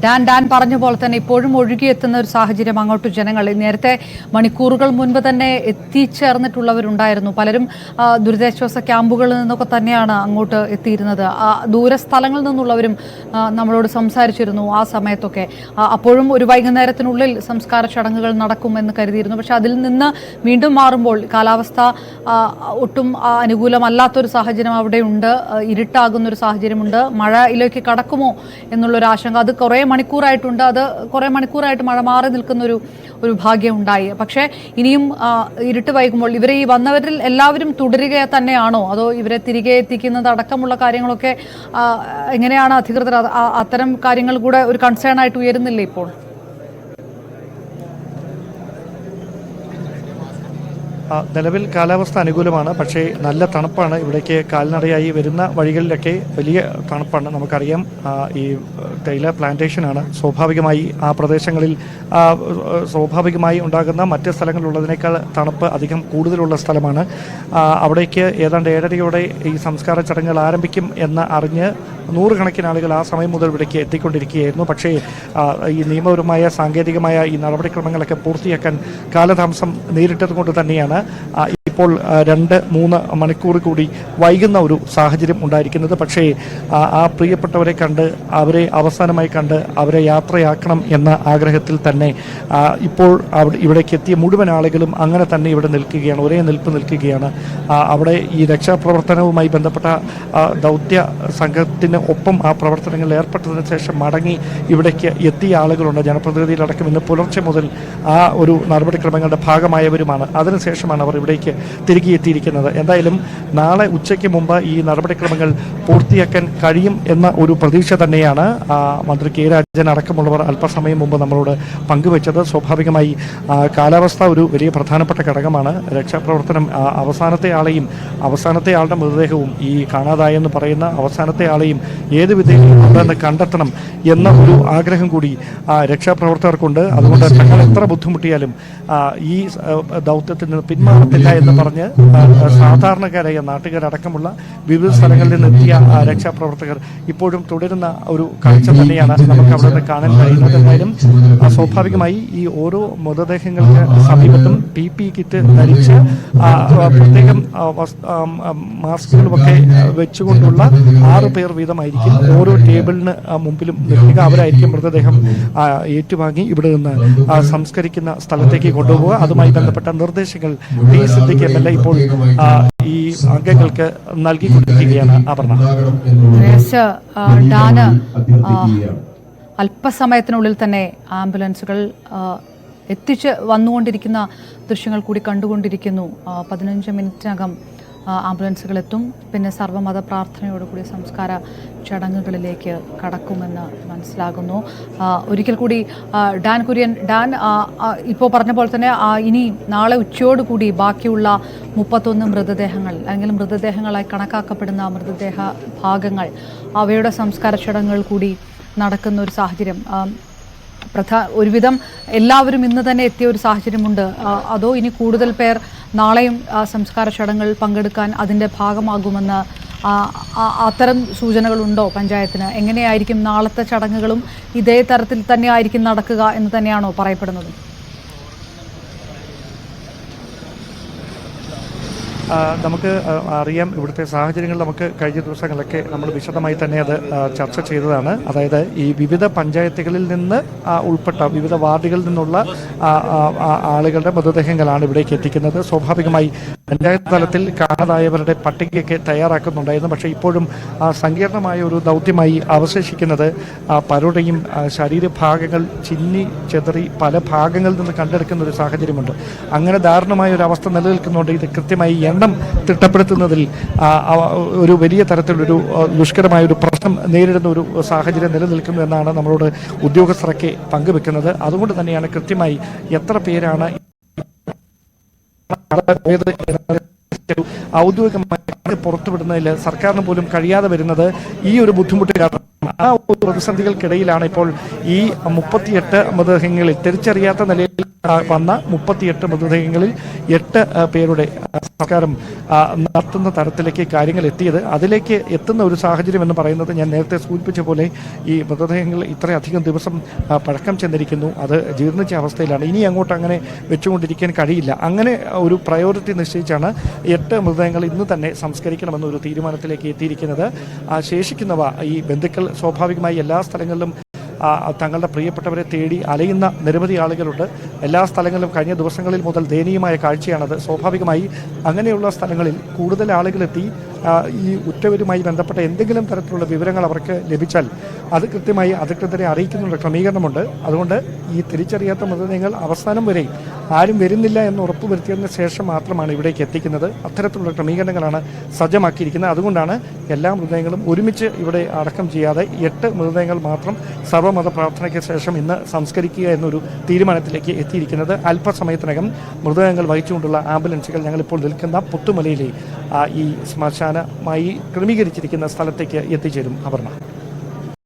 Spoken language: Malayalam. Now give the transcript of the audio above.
ഡാൻ പറഞ്ഞ പോലെ തന്നെ ഇപ്പോഴും ഒഴുകിയെത്തുന്ന ഒരു സാഹചര്യം അങ്ങോട്ട് ജനങ്ങൾ നേരത്തെ മണിക്കൂറുകൾ മുൻപ് തന്നെ എത്തിച്ചേർന്നിട്ടുള്ളവരുണ്ടായിരുന്നു. പലരും ദുരിതാശ്വാസ ക്യാമ്പുകളിൽ നിന്നൊക്കെ തന്നെയാണ് അങ്ങോട്ട് എത്തിയിരുന്നത്. ദൂരസ്ഥലങ്ങളിൽ നിന്നുള്ളവരും നമ്മളോട് സംസാരിച്ചിരുന്നു ആ സമയത്തൊക്കെ. അപ്പോഴും ഒരു വൈകുന്നേരത്തിനുള്ളിൽ സംസ്കാര ചടങ്ങുകൾ നടക്കുമെന്ന് കരുതിയിരുന്നു. പക്ഷെ അതിൽ നിന്ന് വീണ്ടും മാറുമ്പോൾ കാലാവസ്ഥ ഒട്ടും അനുകൂലമല്ലാത്തൊരു സാഹചര്യം അവിടെയുണ്ട്. ഇരുട്ടാകുന്നൊരു സാഹചര്യമുണ്ട്. മഴയിലേക്ക് കടക്കുമോ എന്നുള്ളൊരു ആശങ്ക. അത് കുറേ മണിക്കൂറായിട്ടുണ്ട്. അത് കുറേ മണിക്കൂറായിട്ട് മഴ മാറി നിൽക്കുന്നൊരു ഭാഗ്യം ഉണ്ടായി. പക്ഷേ ഇനിയും ഇരുട്ട് വൈകുമ്പോൾ ഇവരെ ഈ വന്നവരിൽ എല്ലാവരും തുടരുക തന്നെയാണോ, അതോ ഇവരെ തിരികെ എത്തിക്കുന്നത് അടക്കമുള്ള കാര്യങ്ങളൊക്കെ എങ്ങനെയാണ് അധികൃതർ അത്തരം കാര്യങ്ങൾ കൂടെ ഒരു കൺസേൺ ആയിട്ട് ഉയരുന്നില്ലേ ഇപ്പോൾ? നിലവിൽ കാലാവസ്ഥ അനുകൂലമാണ്. പക്ഷേ നല്ല തണുപ്പാണ്. ഇവിടേക്ക് കാൽനടയായി വരുന്ന വഴികളിലൊക്കെ വലിയ തണുപ്പാണ്. നമുക്കറിയാം ഈ തേയില പ്ലാന്റേഷനാണ്. സ്വാഭാവികമായി ആ പ്രദേശങ്ങളിൽ സ്വാഭാവികമായി ഉണ്ടാകുന്ന മറ്റ് സ്ഥലങ്ങളിലുള്ളതിനേക്കാൾ തണുപ്പ് അധികം കൂടുതലുള്ള സ്ഥലമാണ്. അവിടേക്ക് ഏതാണ്ട് 7:30 ഈ സംസ്കാര ചടങ്ങുകൾ ആരംഭിക്കും എന്ന് അറിഞ്ഞ് നൂറുകണക്കിന് ആളുകൾ ആ സമയം മുതൽ ഇവിടേക്ക് എത്തിക്കൊണ്ടിരിക്കുകയായിരുന്നു. പക്ഷേ ഈ നിയമപരമായ സാങ്കേതികമായ ഈ നടപടിക്രമങ്ങളൊക്കെ പൂർത്തിയാക്കാൻ കാലതാമസം നേരിട്ടത് കൊണ്ട് തന്നെയാണ് ഇപ്പോൾ 2-3 മണിക്കൂർ കൂടി വൈകുന്ന ഒരു സാഹചര്യം ഉണ്ടായിരിക്കുന്നത്. പക്ഷേ ആ പ്രിയപ്പെട്ടവരെ കണ്ട് അവരെ അവസാനമായി കണ്ട് അവരെ യാത്രയാക്കണം എന്ന ആഗ്രഹത്തിൽ തന്നെ ഇപ്പോൾ ഇവിടേക്ക് എത്തിയ മുഴുവൻ ആളുകളും അങ്ങനെ തന്നെ ഇവിടെ നിൽക്കുകയാണ്, ഒരേ നിൽപ്പ് നിൽക്കുകയാണ്. അവിടെ ഈ രക്ഷാപ്രവർത്തനവുമായി ബന്ധപ്പെട്ട ദൗത്യ സംഘത്തിന് ഒപ്പം ആ പ്രവർത്തനങ്ങളിൽ ഏർപ്പെട്ടതിന് ശേഷം മടങ്ങി ഇവിടേക്ക് എത്തിയ ആളുകളുണ്ട്. ജനപ്രതിനിധികളടക്കം ഇന്ന് പുലർച്ചെ മുതൽ ആ ഒരു നടപടിക്രമങ്ങളുടെ ഭാഗമായവരുമാണ്. അതിനുശേഷമാണ് അവർ ഇവിടേക്ക് തിരികെ എത്തിയിരിക്കുന്നത്. എന്തായാലും നാളെ ഉച്ചയ്ക്ക് മുമ്പ് ഈ നടപടിക്രമങ്ങൾ പൂർത്തിയാക്കാൻ കഴിയും എന്ന ഒരു പ്രതീക്ഷ തന്നെയാണ് മന്ത്രി കെ രാജൻ അടക്കമുള്ളവർ അല്പസമയം മുമ്പ് നമ്മളോട് പങ്കുവച്ചത്. സ്വാഭാവികമായി കാലാവസ്ഥ ഒരു വലിയ പ്രധാനപ്പെട്ട ഘടകമാണ്. രക്ഷാപ്രവർത്തനം അവസാനത്തെ ആളുടെ മൃതദേഹവും ഈ കാണാതായെന്ന് പറയുന്ന അവസാനത്തെ ആളെയും ഏത് വിധേയവും അവിടെന്ന് കണ്ടെത്തണം എന്ന ഒരു ആഗ്രഹം കൂടി രക്ഷാപ്രവർത്തകർക്കുണ്ട്. അതുകൊണ്ട് തങ്ങൾ എത്ര ബുദ്ധിമുട്ടിയാലും ഈ ദൗത്യത്തിൽ നിന്ന് പിന്മാറത്തില്ല എന്ന് പറഞ്ഞ് സാധാരണക്കാരായ നാട്ടുകാരടക്കമുള്ള വിവിധ സ്ഥലങ്ങളിൽ നിന്നെത്തിയ രക്ഷാപ്രവർത്തകർ ഇപ്പോഴും തുടരുന്ന ഒരു കാഴ്ച തന്നെയാണ് നമുക്ക് അവിടെ നിന്ന് കാണാൻ കഴിയുന്നത്. എന്തായാലും സ്വാഭാവികമായി ഈ ഓരോ മൃതദേഹങ്ങൾക്ക് സമീപത്തും PPE കിറ്റ് ധരിച്ച് പ്രത്യേകം മാസ്കുകളുമൊക്കെ വെച്ചുകൊണ്ടുള്ള 6 പേർ വീതമായിരിക്കും ഓരോ ടേബിളിന് മുമ്പിലും നിൽക്കുക. അവരായിരിക്കും മൃതദേഹം ഏറ്റുവാങ്ങി ഇവിടെ നിന്ന് സംസ്കരിക്കുന്ന സ്ഥലത്തേക്ക് കൊണ്ടുപോവുക. അതുമായി ബന്ധപ്പെട്ട നിർദ്ദേശങ്ങൾ MLA ഇപ്പോൾ ഈ അംഗങ്ങൾക്ക് നൽകിക്കൊണ്ടിരിക്കുകയാണ്. അല്പസമയത്തിനുള്ളിൽ തന്നെ ആംബുലൻസുകൾ എത്തിച്ച് വന്നുകൊണ്ടിരിക്കുന്ന ദൃശ്യങ്ങൾ കൂടി കണ്ടുകൊണ്ടിരിക്കുന്നു. 15 മിനിറ്റിനകം ആംബുലൻസുകൾ എത്തും. പിന്നെ സർവ്വമത പ്രാർത്ഥനയോടുകൂടി സംസ്കാര ചടങ്ങുകളിലേക്ക് കടക്കുമെന്ന് മനസ്സിലാകുന്നു. ഒരിക്കൽ കൂടി ഡാൻ കുര്യൻ, ഇപ്പോൾ പറഞ്ഞ പോലെ തന്നെ ഇനി നാളെ ഉച്ചയോടുകൂടി ബാക്കിയുള്ള 31 മൃതദേഹങ്ങൾ അല്ലെങ്കിൽ മൃതദേഹങ്ങളായി കണക്കാക്കപ്പെടുന്ന മൃതദേഹ ഭാഗങ്ങൾ അവയുടെ സംസ്കാര ചടങ്ങുകൾ കൂടി നടക്കുന്ന ഒരു സാഹചര്യം. ഒരുവിധം എല്ലാവരും ഇന്ന് തന്നെ എത്തിയ ഒരു സാഹചര്യമുണ്ട്. അതോ ഇനി കൂടുതൽ പേർ നാളെയും സംസ്കാര ചടങ്ങുകൾ പങ്കെടുക്കാൻ അതിൻ്റെ ഭാഗമാകുമെന്ന് അത്തരം സൂചനകളുണ്ടോ പഞ്ചായത്തിന്? എങ്ങനെയായിരിക്കും നാളത്തെ ചടങ്ങുകളും ഇതേ തരത്തിൽ തന്നെ ആയിരിക്കും നടക്കുക എന്ന് തന്നെയാണോ പറയപ്പെടുന്നത്? നമുക്ക് അറിയാം, ഇവിടുത്തെ സാഹചര്യങ്ങൾ നമുക്ക് കഴിഞ്ഞ ദിവസങ്ങളിലൊക്കെ നമ്മൾ വിശദമായി തന്നെ അത് ചർച്ച ചെയ്തതാണ്. അതായത് ഈ വിവിധ പഞ്ചായത്തുകളിൽ നിന്ന് ഉൾപ്പെട്ട വിവിധ വാർഡുകളിൽ നിന്നുള്ള ആളുകളുടെ മൃതദേഹങ്ങളാണ് ഇവിടേക്ക് എത്തിക്കുന്നത്. സ്വാഭാവികമായി പഞ്ചായത്ത് തലത്തിൽ കാണാതായവരുടെ പട്ടികയൊക്കെ തയ്യാറാക്കുന്നുണ്ടായിരുന്നു. പക്ഷേ ഇപ്പോഴും സങ്കീർണമായ ഒരു ദൗത്യമായി അവശേഷിക്കുന്നത് പലരുടെയും ശരീരഭാഗങ്ങൾ ചിന്നി ചെതറി പല ഭാഗങ്ങളിൽ നിന്ന് കണ്ടെടുക്കുന്ന ഒരു സാഹചര്യമുണ്ട്. അങ്ങനെ ദാരുണമായ ഒരു അവസ്ഥ നിലനിൽക്കുന്നുണ്ട്. ഇത് കൃത്യമായി എണ്ണം തിട്ടപ്പെടുത്തുന്നതിൽ ഒരു വലിയ തരത്തിലൊരു ദുഷ്കരമായ ഒരു പ്രശ്നം നേരിടുന്ന ഒരു സാഹചര്യം നിലനിൽക്കുന്നു എന്നാണ് നമ്മളോട് ഉദ്യോഗസ്ഥരൊക്കെ പങ്കുവെക്കുന്നത്. അതുകൊണ്ട് തന്നെയാണ് കൃത്യമായി എത്ര പേരാണ് ഔദ്യോഗികമായി പുറത്തുവിടുന്നതിൽ സർക്കാരിന് പോലും കഴിയാതെ വരുന്നത് ഈ ഒരു ബുദ്ധിമുട്ട് കാരണം ആ ഒരു പ്രതിസന്ധികൾക്കിടയിലാണ് ഇപ്പോൾ ഈ 38 മൃതദേഹങ്ങളിൽ തിരിച്ചറിയാത്ത നിലയിൽ വന്ന 38 മൃതദേഹങ്ങളിൽ 8 പേരുടെ സംസ്കാരം നടത്തുന്ന തരത്തിലേക്ക് കാര്യങ്ങൾ എത്തിയത്. അതിലേക്ക് എത്തുന്ന ഒരു സാഹചര്യം എന്ന് പറയുന്നത് ഞാൻ നേരത്തെ സൂചിപ്പിച്ച പോലെ ഈ മൃതദേഹങ്ങൾ ഇത്രയധികം ദിവസം പഴക്കം ചെന്നിരിക്കുന്നു, അത് ജീർണിച്ച അവസ്ഥയിലാണ്. ഇനി അങ്ങോട്ട് അങ്ങനെ വെച്ചുകൊണ്ടിരിക്കാൻ കഴിയില്ല. അങ്ങനെ ഒരു പ്രയോറിറ്റി നിശ്ചയിച്ചാണ് 8 മൃതദേഹങ്ങൾ ഇന്ന് തന്നെ സംസ്കരിക്കണമെന്നൊരു തീരുമാനത്തിലേക്ക് എത്തിയിരിക്കുന്നത്. ശേഷിക്കുന്നവ ഈ ബന്ധുക്കൾ സ്വാഭാവികമായി എല്ലാ സ്ഥലങ്ങളിലും തങ്ങളുടെ പ്രിയപ്പെട്ടവരെ തേടി അലയുന്ന നിരവധി ആളുകളുണ്ട്. എല്ലാ സ്ഥലങ്ങളിലും കഴിഞ്ഞ ദിവസങ്ങളിൽ മുതൽ ദയനീയമായ കാഴ്ചയാണത്. സ്വാഭാവികമായി അങ്ങനെയുള്ള സ്ഥലങ്ങളിൽ കൂടുതൽ ആളുകളെത്തി ഈ ഉറ്റവരുമായി ബന്ധപ്പെട്ട എന്തെങ്കിലും തരത്തിലുള്ള വിവരങ്ങൾ അവർക്ക് ലഭിച്ചാൽ അത് കൃത്യമായി അധികൃതരെ അറിയിക്കുന്നുള്ള ക്രമീകരണമുണ്ട്. അതുകൊണ്ട് ഈ തിരിച്ചറിയാത്ത മൃതദേഹങ്ങൾ അവസാനം വരെ ആരും വരുന്നില്ല എന്ന് ഉറപ്പുവരുത്തിയതിന് ശേഷം മാത്രമാണ് ഇവിടേക്ക് എത്തിക്കുന്നത്. അത്തരത്തിലുള്ള ക്രമീകരണങ്ങളാണ് സജ്ജമാക്കിയിരിക്കുന്നത്. അതുകൊണ്ടാണ് എല്ലാ മൃതദേഹങ്ങളും ഒരുമിച്ച് ഇവിടെ അടക്കം ചെയ്യാതെ 8 മൃതദേഹങ്ങൾ മാത്രം സർവ്വമത പ്രാർത്ഥനയ്ക്ക് ശേഷം ഇന്ന് സംസ്കരിക്കുക എന്നൊരു തീരുമാനത്തിലേക്ക് എത്തിയിരിക്കുന്നത്. അല്പസമയത്തിനകം മൃതദേഹങ്ങൾ വഹിച്ചുകൊണ്ടുള്ള ആംബുലൻസുകൾ ഞങ്ങളിപ്പോൾ നിൽക്കുന്ന പുത്തുമലയിലെ ഈ ശ്മശാനമായി ക്രമീകരിച്ചിരിക്കുന്ന സ്ഥലത്തേക്ക് എത്തിച്ചേരും. അപർണ.